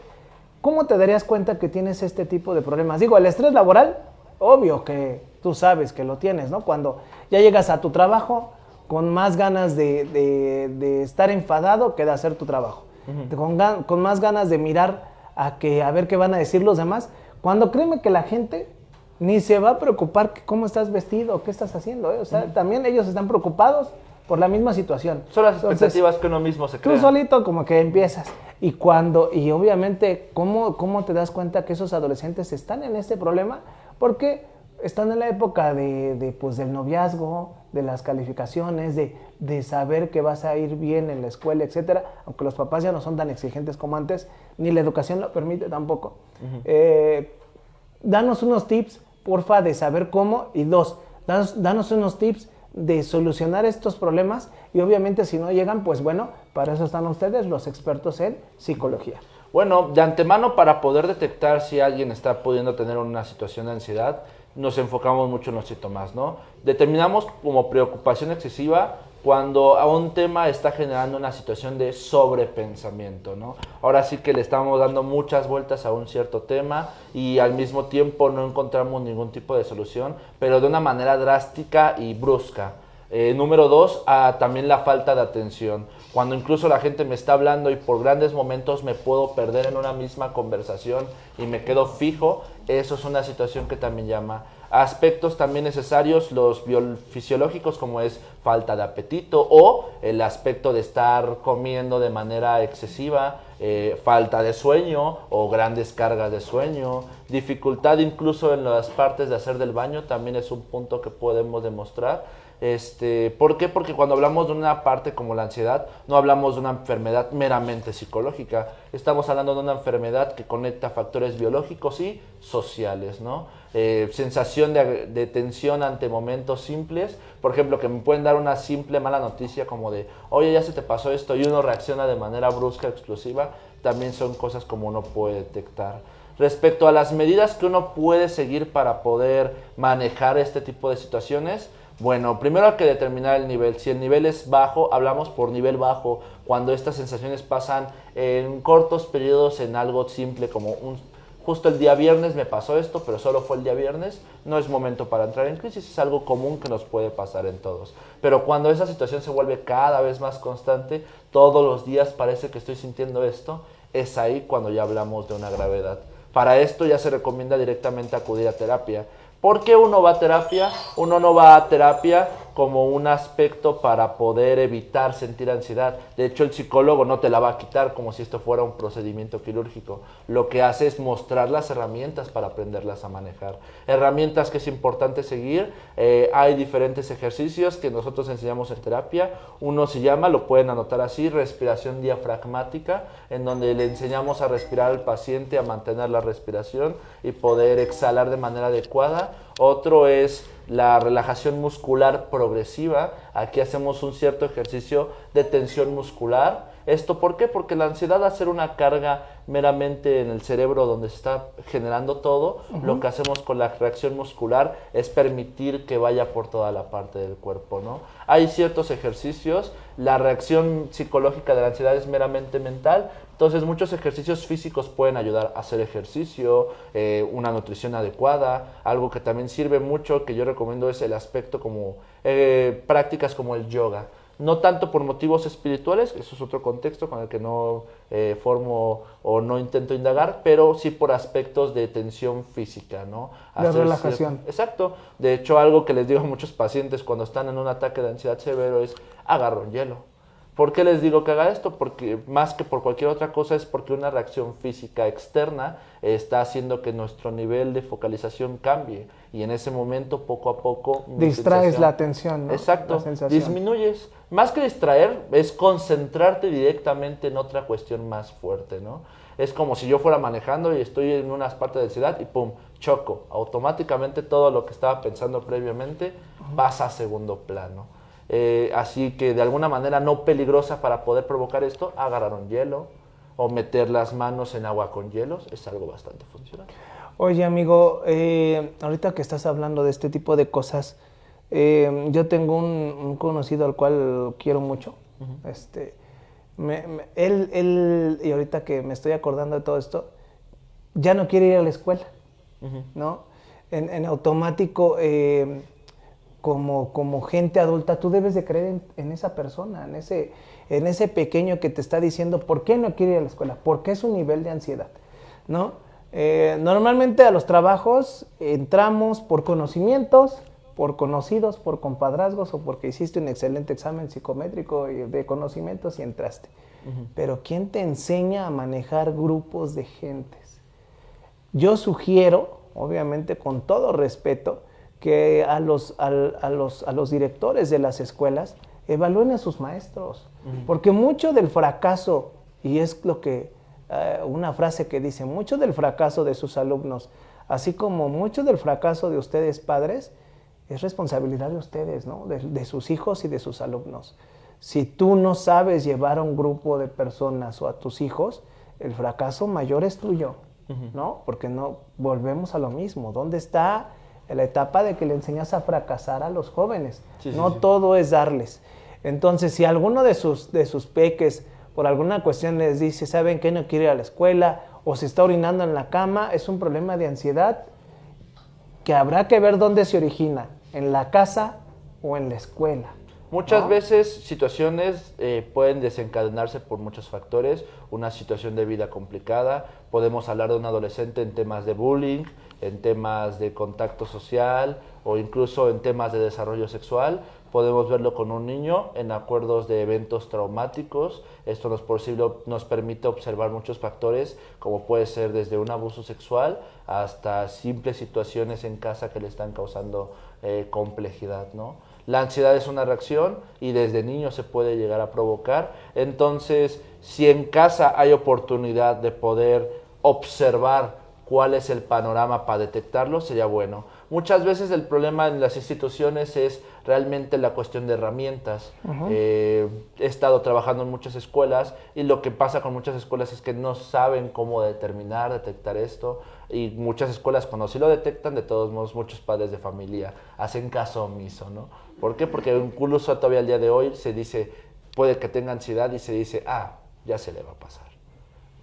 ¿cómo te darías cuenta que tienes este tipo de problemas? Digo, el estrés laboral, obvio que tú sabes que lo tienes, ¿no? Cuando ya llegas a tu trabajo con más ganas de estar enfadado que de hacer tu trabajo, con más ganas de mirar a ver qué van a decir los demás, cuando créeme que la gente ni se va a preocupar cómo estás vestido, qué estás haciendo, ¿eh? O sea, también ellos están preocupados por la misma situación. Son las expectativas que uno mismo se crea. Tú solito como que empiezas. Y obviamente, ¿cómo te das cuenta que esos adolescentes están en este problema? Porque están en la época pues, del noviazgo, de las calificaciones, de saber que vas a ir bien en la escuela, etcétera. Aunque los papás ya no son tan exigentes como antes, ni la educación lo permite tampoco. Danos unos tips, porfa, de saber cómo. Y 2, danos unos tips de solucionar estos problemas. Y obviamente si no llegan, pues bueno, para eso están ustedes, los expertos en psicología. Bueno, de antemano, para poder detectar si alguien está pudiendo tener una situación de ansiedad, nos enfocamos mucho en los síntomas, ¿no? Determinamos como preocupación excesiva cuando a un tema está generando una situación de sobrepensamiento, ¿no? Ahora sí que le estamos dando muchas vueltas a un cierto tema y al mismo tiempo no encontramos ningún tipo de solución, pero de una manera drástica y brusca. Número 2, también la falta de atención. Cuando incluso la gente me está hablando y por grandes momentos me puedo perder en una misma conversación y me quedo fijo, eso es una situación que también llama. Aspectos también necesarios, los fisiológicos, como es falta de apetito o el aspecto de estar comiendo de manera excesiva, falta de sueño o grandes cargas de sueño, dificultad incluso en las partes de hacer del baño, también es un punto que podemos demostrar. ¿Por qué? Porque cuando hablamos de una parte como la ansiedad, no hablamos de una enfermedad meramente psicológica. Estamos hablando de una enfermedad que conecta factores biológicos y sociales, ¿no? Sensación de tensión ante momentos simples. Por ejemplo, que me pueden dar una simple mala noticia como de, oye, ya se te pasó esto, y uno reacciona de manera brusca, explosiva. También son cosas como uno puede detectar. Respecto a las medidas que uno puede seguir para poder manejar este tipo de situaciones, bueno, primero hay que determinar el nivel. Si el nivel es bajo, hablamos por nivel bajo, cuando estas sensaciones pasan en cortos periodos en algo simple como justo el día viernes me pasó esto, pero solo fue el día viernes, no es momento para entrar en crisis, es algo común que nos puede pasar en todos. Pero cuando esa situación se vuelve cada vez más constante, todos los días parece que estoy sintiendo esto, es ahí cuando ya hablamos de una gravedad. Para esto ya se recomienda directamente acudir a terapia. ¿Por qué uno va a terapia? Uno no va a terapia como un aspecto para poder evitar sentir ansiedad. De hecho, el psicólogo no te la va a quitar como si esto fuera un procedimiento quirúrgico. Lo que hace es mostrar las herramientas para aprenderlas a manejar. Herramientas que es importante seguir. Hay diferentes ejercicios que nosotros enseñamos en terapia. Uno se llama, lo pueden anotar así, respiración diafragmática, en donde le enseñamos a respirar al paciente, a mantener la respiración y poder exhalar de manera adecuada. Otro es la relajación muscular progresiva. Aquí hacemos un cierto ejercicio de tensión muscular. ¿Esto por qué? Porque la ansiedad, al ser una carga meramente en el cerebro donde se está generando todo, lo que hacemos con la reacción muscular es permitir que vaya por toda la parte del cuerpo, ¿no? Hay ciertos ejercicios, la reacción psicológica de la ansiedad es meramente mental, entonces muchos ejercicios físicos pueden ayudar a hacer ejercicio, una nutrición adecuada. Algo que también sirve mucho, que yo recomiendo, es el aspecto como prácticas como el yoga. No tanto por motivos espirituales, eso es otro contexto con el que no formo o no intento indagar, pero sí por aspectos de tensión física, ¿no? De relajación. Exacto. De hecho, algo que les digo a muchos pacientes cuando están en un ataque de ansiedad severo es: agarra un hielo. ¿Por qué les digo que haga esto? Porque más que por cualquier otra cosa es porque una reacción física externa está haciendo que nuestro nivel de focalización cambie, y en ese momento poco a poco distraes la atención, ¿no? Exacto, disminuyes. Más que distraer, es concentrarte directamente en otra cuestión más fuerte, ¿no? Es como si yo fuera manejando y estoy en unas partes de ciudad y pum, choco. Automáticamente todo lo que estaba pensando previamente pasa a segundo plano. Así que de alguna manera no peligrosa para poder provocar esto, agarrar un hielo o meter las manos en agua con hielos, es algo bastante funcional. Oye, amigo, ahorita que estás hablando de este tipo de cosas, yo tengo un conocido al cual quiero mucho. Él, y ahorita que me estoy acordando de todo esto, ya no quiere ir a la escuela, ¿no? En automático, como gente adulta, tú debes de creer en esa persona, en ese pequeño que te está diciendo por qué no quiere ir a la escuela, por qué es un nivel de ansiedad, ¿no? Normalmente a los trabajos entramos por conocimientos, por conocidos, por compadrazgos o porque hiciste un excelente examen psicométrico de conocimientos y entraste. Pero ¿quién te enseña a manejar grupos de gentes? Yo sugiero, obviamente con todo respeto, que a los directores de las escuelas evalúen a sus maestros, porque mucho del fracaso, y es lo que una frase que dice, mucho del fracaso de sus alumnos, así como mucho del fracaso de ustedes padres, es responsabilidad de ustedes, ¿no? De sus hijos y de sus alumnos. Si tú no sabes llevar a un grupo de personas o a tus hijos, el fracaso mayor es tuyo, ¿no? Porque no volvemos a lo mismo. ¿Dónde está la etapa de que le enseñas a fracasar a los jóvenes? No todo es darles. Entonces, si alguno de sus peques por alguna cuestión les dice, ¿saben qué? No quiere ir a la escuela, o se está orinando en la cama, es un problema de ansiedad que habrá que ver dónde se origina, en la casa o en la escuela. Muchas veces situaciones pueden desencadenarse por muchos factores, una situación de vida complicada, podemos hablar de un adolescente en temas de bullying, en temas de contacto social o incluso en temas de desarrollo sexual. Podemos verlo con un niño en acuerdos de eventos traumáticos. Esto nos permite observar muchos factores, como puede ser desde un abuso sexual hasta simples situaciones en casa que le están causando complejidad, ¿no? La ansiedad es una reacción y desde niño se puede llegar a provocar. Entonces, si en casa hay oportunidad de poder observar cuál es el panorama para detectarlo, sería bueno. Muchas veces el problema en las instituciones es realmente la cuestión de herramientas. He estado trabajando en muchas escuelas y lo que pasa con muchas escuelas es que no saben cómo detectar esto, y muchas escuelas cuando sí lo detectan, de todos modos muchos padres de familia hacen caso omiso, ¿no? ¿Por qué? Porque incluso todavía al día de hoy se dice, puede que tenga ansiedad y se dice, ya se le va a pasar,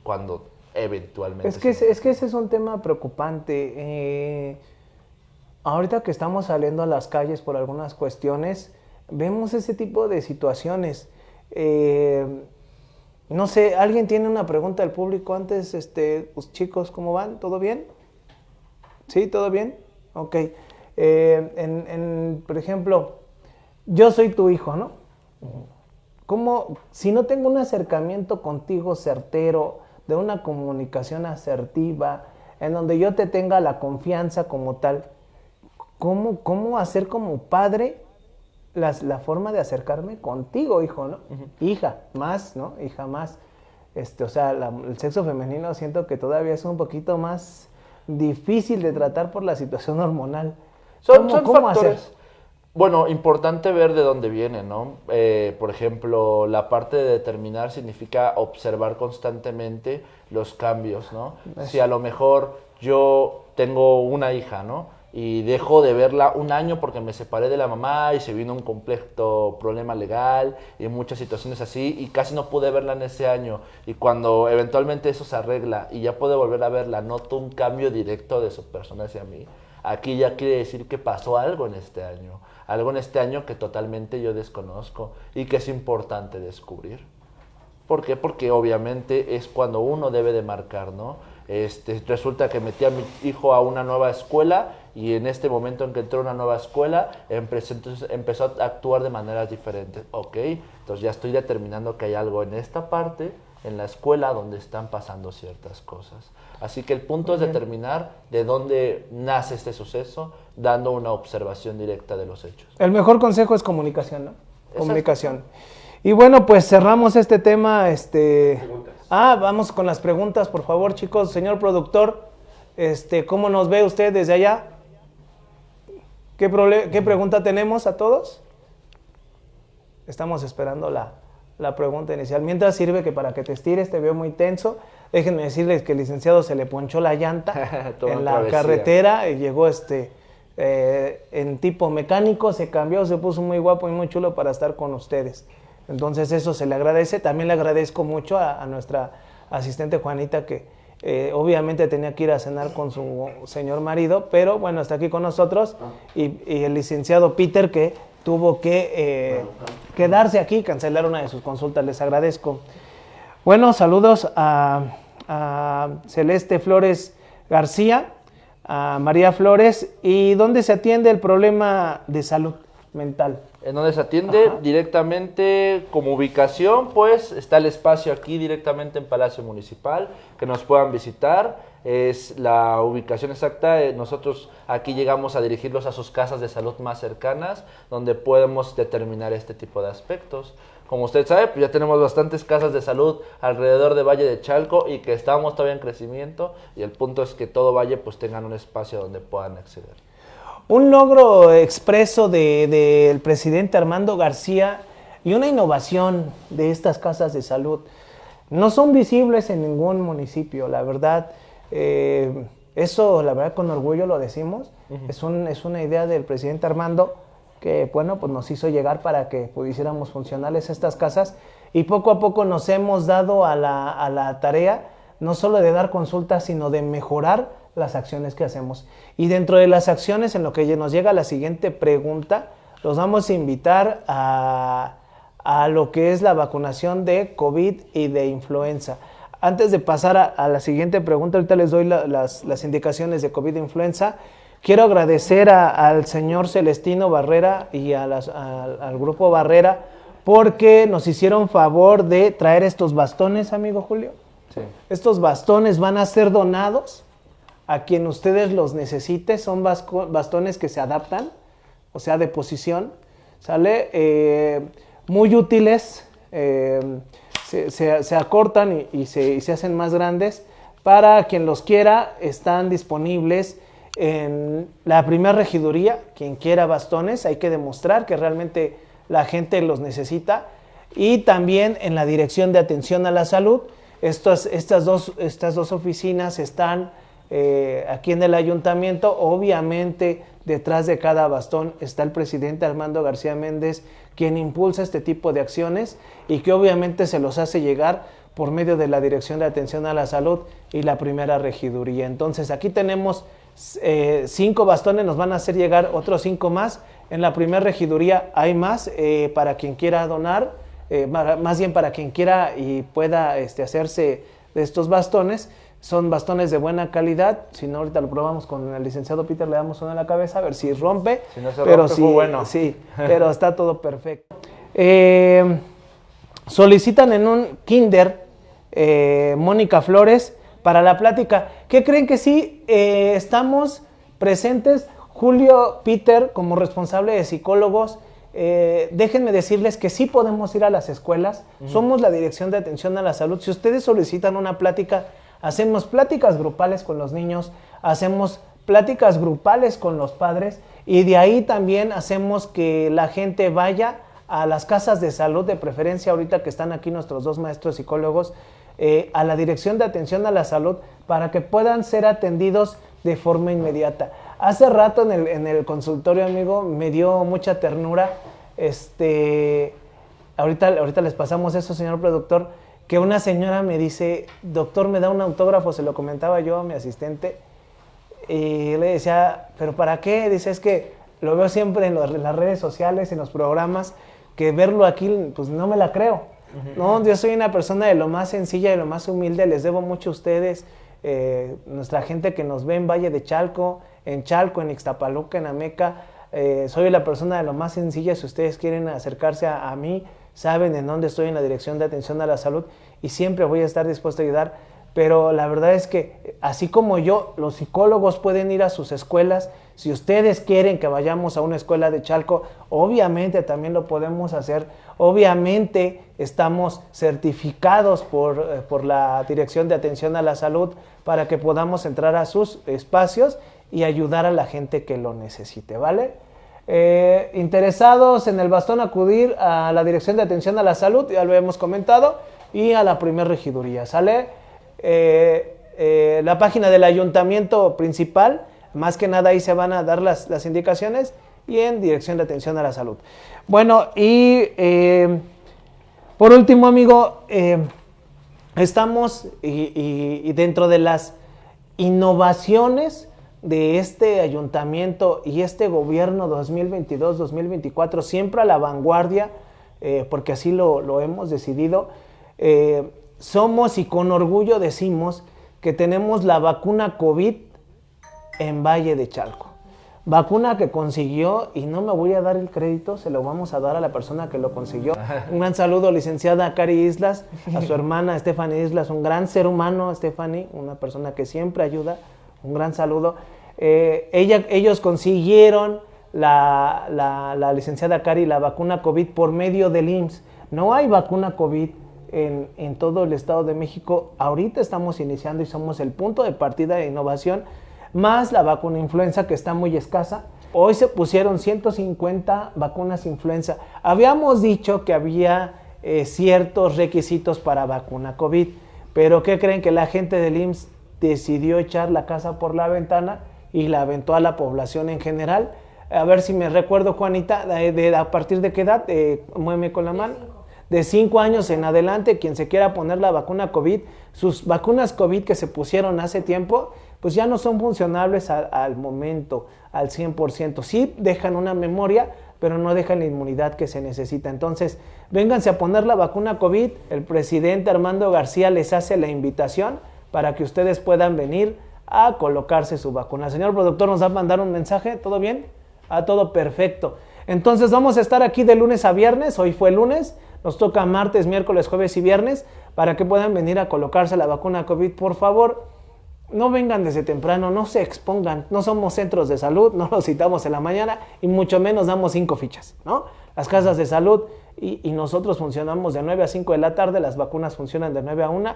cuando eventualmente. Es que ese es un tema preocupante. Ahorita que estamos saliendo a las calles por algunas cuestiones, vemos ese tipo de situaciones. No sé, ¿alguien tiene una pregunta del público antes? Pues, chicos, ¿cómo van? ¿Todo bien? ¿Sí? ¿Todo bien? Ok. Por ejemplo, yo soy tu hijo, ¿no? ¿Cómo, si no tengo un acercamiento contigo certero, de una comunicación asertiva, en donde yo te tenga la confianza como tal, ¿cómo hacer como padre la forma de acercarme contigo, hijo, ¿no? Hija, más, ¿no? Hija, más. O sea, el sexo femenino siento que todavía es un poquito más difícil de tratar por la situación hormonal. Son ¿Cómo factores. hacer? Bueno, importante ver de dónde viene, ¿no? Por ejemplo, la parte de determinar significa observar constantemente los cambios, ¿no? Si a lo mejor yo tengo una hija, ¿no? Y dejo de verla un año porque me separé de la mamá y se vino un complejo problema legal y muchas situaciones así y casi no pude verla en ese año. Y cuando eventualmente eso se arregla y ya puedo volver a verla, noto un cambio directo de su persona hacia mí. Aquí ya quiere decir que pasó algo en este año que totalmente yo desconozco y que es importante descubrir. ¿Por qué? Porque obviamente es cuando uno debe de marcar, ¿no? Resulta que metí a mi hijo a una nueva escuela y en este momento en que entró a una nueva escuela empezó a actuar de maneras diferentes. Ok, entonces ya estoy determinando que hay algo en esta parte, en la escuela, donde están pasando ciertas cosas. Así que el punto es determinar de dónde nace este suceso, dando una observación directa de los hechos. El mejor consejo es comunicación, ¿no? Exacto. Comunicación. Y bueno, pues cerramos este tema. Vamos con las preguntas, por favor, chicos. Señor productor, ¿cómo nos ve usted desde allá? ¿Qué pregunta tenemos a todos? Estamos esperando la pregunta inicial. Mientras sirve que para que te estires, te veo muy tenso. Déjenme decirles que el licenciado se le ponchó la llanta en la carretera y llegó en tipo mecánico, se cambió, se puso muy guapo y muy chulo para estar con ustedes. Entonces eso se le agradece. También le agradezco mucho a nuestra asistente Juanita que obviamente tenía que ir a cenar con su señor marido, pero bueno, está aquí con nosotros y el licenciado Peter que tuvo que quedarse aquí, cancelar una de sus consultas. Les agradezco. Bueno, saludos a Celeste Flores García, a María Flores. ¿Y dónde se atiende el problema de salud mental? En donde se atiende directamente como ubicación, pues está el espacio aquí directamente en Palacio Municipal, que nos puedan visitar, es la ubicación exacta. Nosotros aquí llegamos a dirigirlos a sus casas de salud más cercanas, donde podemos determinar este tipo de aspectos. Como usted sabe, pues ya tenemos bastantes casas de salud alrededor de Valle de Chalco y que estamos todavía en crecimiento, y el punto es que todo Valle pues tengan un espacio donde puedan acceder. Un logro expreso del presidente Armando García y una innovación de estas casas de salud. No son visibles en ningún municipio, la verdad. Eso, la verdad, con orgullo lo decimos. Es una idea del presidente Armando que, bueno, pues nos hizo llegar para que pudiéramos funcionales estas casas. Y poco a poco nos hemos dado a la tarea, no solo de dar consultas, sino de mejorar las acciones que hacemos. Y dentro de las acciones, en lo que nos llega la siguiente pregunta, los vamos a invitar a lo que es la vacunación de COVID y de influenza. Antes de pasar a la siguiente pregunta, ahorita les doy las indicaciones de COVID e influenza. Quiero agradecer al señor Celestino Barrera y al grupo Barrera porque nos hicieron favor de traer estos bastones, amigo Julio. Sí. Estos bastones van a ser donados a quien ustedes los necesiten. Son bastones que se adaptan, o sea, de posición, ¿sale? Muy útiles, se acortan y se hacen más grandes. Para quien los quiera, están disponibles en la primera regiduría. Quien quiera bastones, hay que demostrar que realmente la gente los necesita. Y también en la Dirección de Atención a la Salud. Estas dos oficinas están aquí en el ayuntamiento. Obviamente detrás de cada bastón está el presidente Armando García Méndez, quien impulsa este tipo de acciones y que obviamente se los hace llegar por medio de la Dirección de Atención a la Salud y la primera regiduría. Entonces aquí tenemos 5 bastones, nos van a hacer llegar otros 5 más. En la primera regiduría hay más para quien quiera donar, más bien para quien quiera y pueda hacerse de estos bastones. Son bastones de buena calidad. Si no, ahorita lo probamos con el licenciado Peter, le damos uno en la cabeza a ver si rompe. Si no se pero rompe, sí, fue bueno. Sí, pero está todo perfecto. Solicitan en un kinder Mónica Flores para la plática. ¿Qué creen que sí? Estamos presentes. Julio, Peter, como responsable de psicólogos, déjenme decirles que sí podemos ir a las escuelas. Somos la Dirección de Atención a la Salud. Si ustedes solicitan una plática, hacemos pláticas grupales con los niños, hacemos pláticas grupales con los padres y de ahí también hacemos que la gente vaya a las casas de salud, de preferencia ahorita que están aquí nuestros 2 maestros psicólogos, a la Dirección de Atención a la Salud para que puedan ser atendidos de forma inmediata. Hace rato en el consultorio, amigo, me dio mucha ternura, ahorita les pasamos eso, señor productor, que una señora me dice, doctor, me da un autógrafo, se lo comentaba yo a mi asistente, y le decía, ¿pero para qué? Dice, es que lo veo siempre en las redes sociales, en los programas, que verlo aquí, pues no me la creo. No, yo soy una persona de lo más sencilla, de lo más humilde, les debo mucho a ustedes, nuestra gente que nos ve en Valle de Chalco, en Ixtapaluca, en Ameca, soy la persona de lo más sencilla. Si ustedes quieren acercarse a mí, saben en dónde estoy, en la Dirección de Atención a la Salud, y siempre voy a estar dispuesto a ayudar. Pero la verdad es que, así como yo, los psicólogos pueden ir a sus escuelas. Si ustedes quieren que vayamos a una escuela de Chalco, obviamente también lo podemos hacer. Obviamente estamos certificados por la Dirección de Atención a la Salud para que podamos entrar a sus espacios y ayudar a la gente que lo necesite, ¿vale? Interesados en el bastón, acudir a la Dirección de Atención a la Salud, ya lo hemos comentado, y a la primera regiduría, ¿sale? La página del ayuntamiento principal, más que nada ahí se van a dar las indicaciones, y en Dirección de Atención a la Salud. Bueno, y por último, amigo, estamos y dentro de las innovaciones de este ayuntamiento y este gobierno 2022-2024, siempre a la vanguardia, porque así lo hemos decidido. Somos y con orgullo decimos que tenemos la vacuna COVID en Valle de Chalco. Vacuna que consiguió, y no me voy a dar el crédito, se lo vamos a dar a la persona que lo consiguió. Un gran saludo, licenciada Cari Islas, a su hermana Stephanie Islas, un gran ser humano, Stephanie, una persona que siempre ayuda. Un gran saludo. Ellos consiguieron, la licenciada Cari, la vacuna COVID por medio del IMSS. No hay vacuna COVID en todo el Estado de México. Ahorita estamos iniciando y somos el punto de partida de innovación, más la vacuna influenza, que está muy escasa. Hoy se pusieron 150 vacunas influenza. Habíamos dicho que había ciertos requisitos para vacuna COVID, pero ¿qué creen? Que la gente del IMSS decidió echar la casa por la ventana y la aventó a la población en general. A ver si me recuerdo, Juanita, ¿a partir de qué edad? Muéveme con la mano. De 5 años en adelante, quien se quiera poner la vacuna COVID, sus vacunas COVID que se pusieron hace tiempo, pues ya no son funcionables al momento, al 100%. Sí dejan una memoria, pero no dejan la inmunidad que se necesita. Entonces, vénganse a poner la vacuna COVID. El presidente Armando García les hace la invitación para que ustedes puedan venir a colocarse su vacuna. El señor productor nos va a mandar un mensaje, ¿todo bien? Todo perfecto. Entonces vamos a estar aquí de lunes a viernes, hoy fue lunes, nos toca martes, miércoles, jueves y viernes, para que puedan venir a colocarse la vacuna COVID. Por favor, no vengan desde temprano, no se expongan, no somos centros de salud, no los citamos en la mañana y mucho menos damos 5 fichas, ¿no? Las casas de salud y nosotros funcionamos de 9 a 5 de la tarde, las vacunas funcionan de 9 a 1.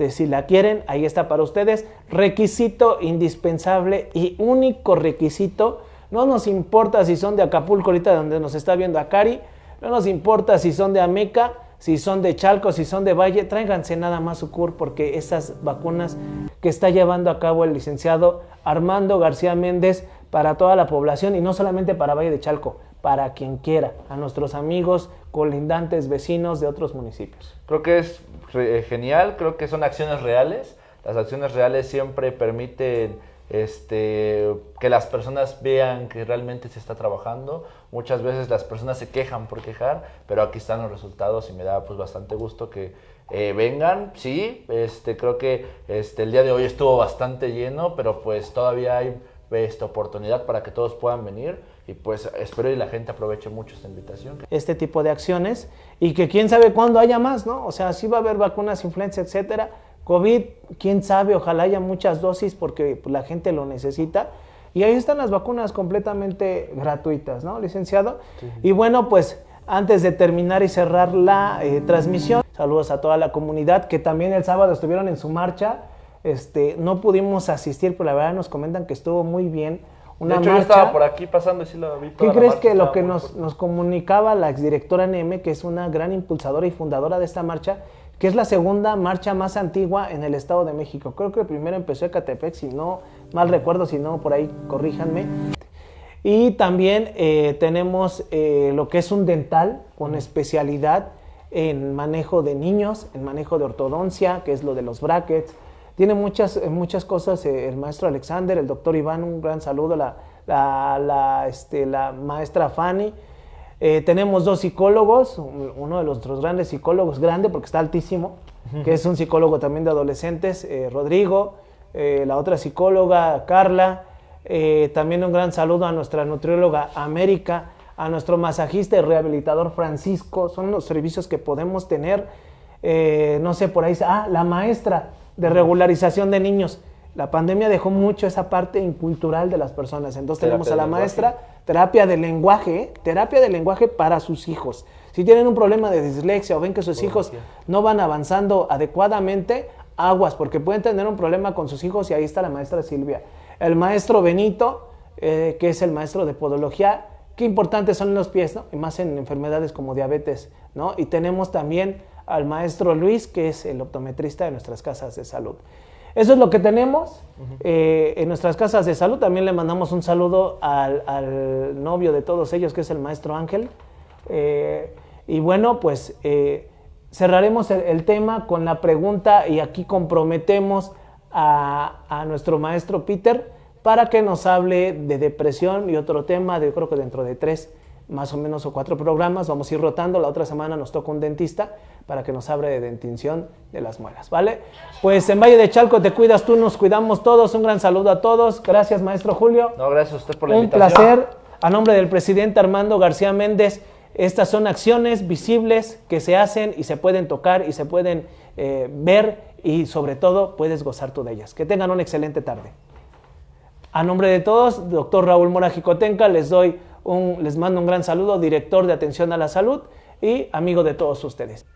Si la quieren, ahí está para ustedes. Requisito indispensable y único requisito, no nos importa si son de Acapulco, ahorita donde nos está viendo a Cari, no nos importa si son de Ameca, si son de Chalco, si son de Valle, tráiganse nada más su CUR, porque esas vacunas que está llevando a cabo el licenciado Armando García Méndez para toda la población, y no solamente para Valle de Chalco, para quien quiera, a nuestros amigos, colindantes, vecinos de otros municipios. Creo que es genial, creo que son acciones reales. Las acciones reales siempre permiten que las personas vean que realmente se está trabajando. Muchas veces las personas se quejan por quejar, pero aquí están los resultados y me da pues bastante gusto que vengan. Sí, creo que el día de hoy estuvo bastante lleno, pero pues todavía hay oportunidad para que todos puedan venir y pues espero y la gente aproveche mucho esta invitación. Este tipo de acciones y que quién sabe cuándo haya más, ¿no? O sea, sí va a haber vacunas, influenza, etcétera. COVID, quién sabe, ojalá haya muchas dosis porque pues, la gente lo necesita. Y ahí están las vacunas completamente gratuitas, ¿no, licenciado? Sí. Y bueno, pues antes de terminar y cerrar la transmisión, saludos a toda la comunidad que también el sábado estuvieron en su marcha. No pudimos asistir, pero la verdad nos comentan que estuvo muy bien. Una de hecho, marcha, yo estaba por aquí pasando y sí lo vi. ¿Qué crees que lo que nos comunicaba la exdirectora NM, que es una gran impulsadora y fundadora de esta marcha, que es la segunda marcha más antigua en el Estado de México? Creo que el primero empezó en Ecatepec, si no mal recuerdo, si no por ahí corríjanme. Y también tenemos lo que es un dental con especialidad en manejo de niños, en manejo de ortodoncia, que es lo de los brackets. Tiene muchas cosas el maestro Alexander, el doctor Iván, un gran saludo, la maestra Fanny. Tenemos dos psicólogos, uno de nuestros grandes psicólogos, grande porque está altísimo, que es un psicólogo también de adolescentes, Rodrigo, la otra psicóloga, Carla. También un gran saludo a nuestra nutrióloga América, a nuestro masajista y rehabilitador Francisco. Son los servicios que podemos tener. No sé, por ahí, la maestra de regularización de niños. La pandemia dejó mucho esa parte incultural de las personas. Entonces tenemos a la maestra, terapia de lenguaje para sus hijos. Si tienen un problema de dislexia o ven que sus hijos no van avanzando adecuadamente, aguas, porque pueden tener un problema con sus hijos y ahí está la maestra Silvia. El maestro Benito, que es el maestro de podología. Qué importantes son los pies, ¿no? Y más en enfermedades como diabetes, ¿no? Y tenemos también al maestro Luis, que es el optometrista de nuestras casas de salud. Eso es lo que tenemos en nuestras casas de salud. También le mandamos un saludo al novio de todos ellos, que es el maestro Ángel. Y bueno, pues cerraremos el tema con la pregunta y aquí comprometemos a nuestro maestro Peter para que nos hable de depresión y otro tema. Yo creo que dentro de 3 más o menos o 4 programas vamos a ir rotando. La otra semana nos toca un dentista para que nos hable de dentición de las muelas, ¿vale? Pues en Valle de Chalco te cuidas tú, nos cuidamos todos. Un gran saludo a todos. Gracias, maestro Julio. No, gracias a usted por la invitación. Un placer. A nombre del presidente Armando García Méndez, estas son acciones visibles que se hacen y se pueden tocar y se pueden ver y sobre todo puedes gozar tú de ellas. Que tengan una excelente tarde. A nombre de todos, doctor Raúl Mora Jicotenca, les mando un gran saludo, director de Atención a la Salud y amigo de todos ustedes.